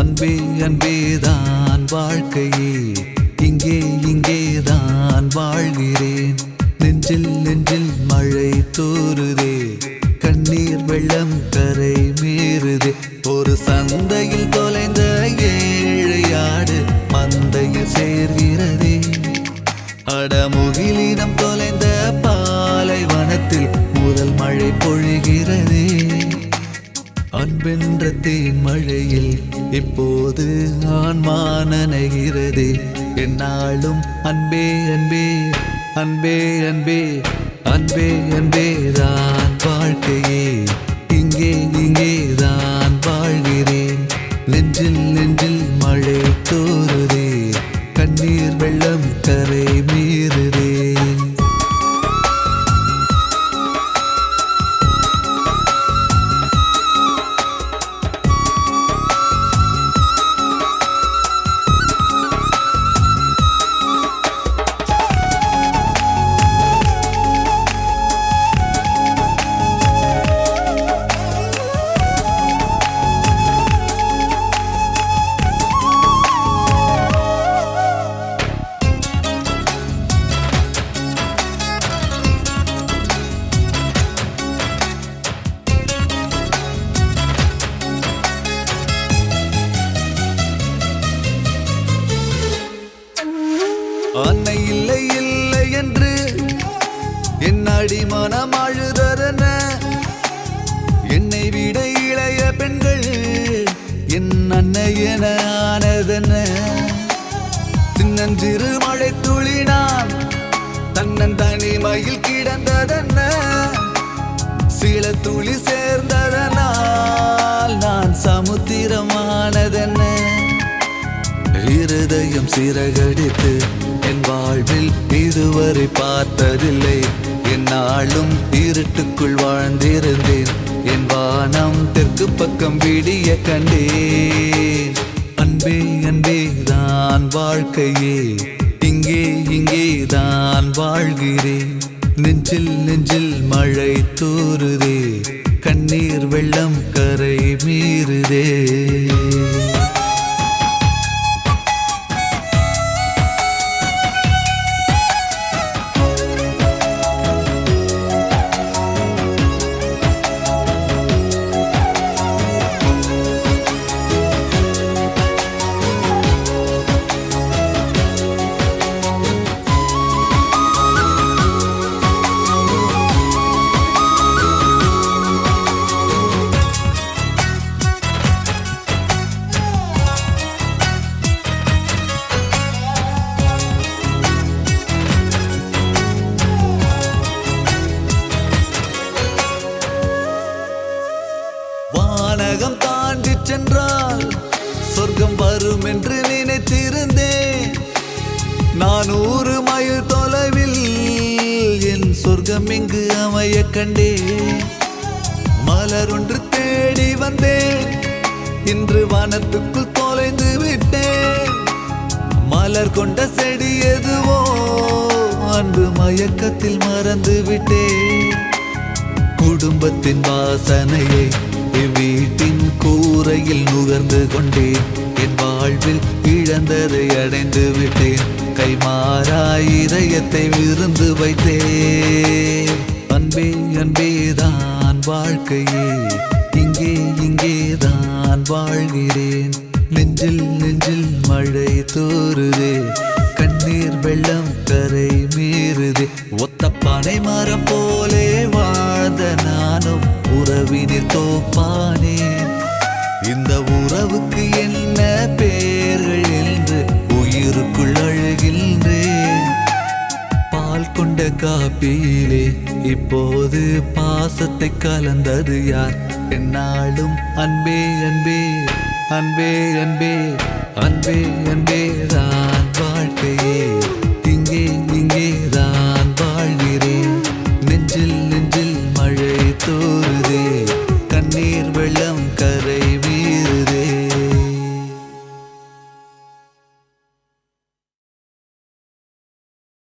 அன்பே அன்பேதான் வாழ்க்கையே, இங்கே இங்கேதான் வாழ்கிறேன். நெஞ்சில் நெஞ்சில் மழை தூறுதே, கண்ணீர் வெள்ளம் கரை மீறுதே. ஒரு சந்தையில் தொலைந்த ஏழையாடு மந்தையில் சேர்கிறதே. அடமுகிலினம் தொலைந்த பாலைவனத்தில் முதல் மழை பொழிகிறதே. அன்பென்ற தேன் மழையில் இப்போது ஆன்மா நனைகிறதே. என்னாலும் அன்பே அன்பே அன்பே அன்பே அன்பே அன்பேதான் வாழ்க்கையே, இங்கே இங்கேதான் வாழ்கிறேன். நெஞ்சில் நெஞ்சில் மழை தூறுதே, கண்ணீர் வெள்ளம் கரை மீறுதே. அன்னை இல்லை இல்லை என்று என் அடிமனம் அழுததென்ன? என்னை விட இளைய பெண்கள் என் அன்னை என ஆனதென்ன? சின்னஞ்சிறு மழை துளினான் தன்னன் தனிமையில் கிடந்ததென்ன? சில துளி சேர்ந்ததனால் நான் சமுத்திரமானதென்ன? இருதயம் சிறகடித்து என் வாழ்வில் இதுவரை பார்த்ததில்லை. என்னாலும் இருட்டுக்குள் வாழ்ந்திருந்தேன், என் வானம் தெற்கு பக்கம் விடிய கண்டேன். அன்பே அன்பே தான் வாழ்க்கையே, இங்கே இங்கே தான் வாழ்கிறேன். நெஞ்சில் நெஞ்சில் மழை தூறுதே, கண்ணீர் வெள்ளம் கரை மீறுதே. வானகம் தாண்டி சென்றால் சொர்க்கம் வரும் என்று நினைத்திருந்தேன். 400 மைல் தொலைவில் என் சொர்க்கம் இங்கு அமைய கண்டேன். மலர் ஒன்று தேடி வந்தேன், இன்று வனத்துக்குள் தொலைந்து விட்டேன். மலர் கொண்ட செடி எதுவோ அன்பு மயக்கத்தில் மறந்து விட்டேன். குடும்பத்தின் வாசனையை வீட்டின் கூரையில் நுகர்ந்து கொண்டேன். என் வாழ்வில் இழந்ததை அடைந்து விட்டேன், கைமாறாய் இதயத்தை விருந்து வைத்தேன். அன்பே அன்பேதான் வாழ்க்கையே, இங்கே இங்கேதான் வாழ்கிறேன். நெஞ்சில் நெஞ்சில் மழை தூறுதே, கண்ணீர் வெள்ளம் கரை மீறுதே. ஒத்த பனை மரம் போலே வாழ்ந்த நானும் உறவினில் தோப்பானேன். இந்த உறவுக்கு என்ன பேர்கள் என்று உயிருக்குள் அழுகின்றேன். பால் கொண்ட காப்பியிலே இப்போது பாசத்தை கலந்தது யார்? என்னாலும் அன்பே அன்பே அன்பே அன்பே அன்பே அன்பே தான் வாழ்க்கையே.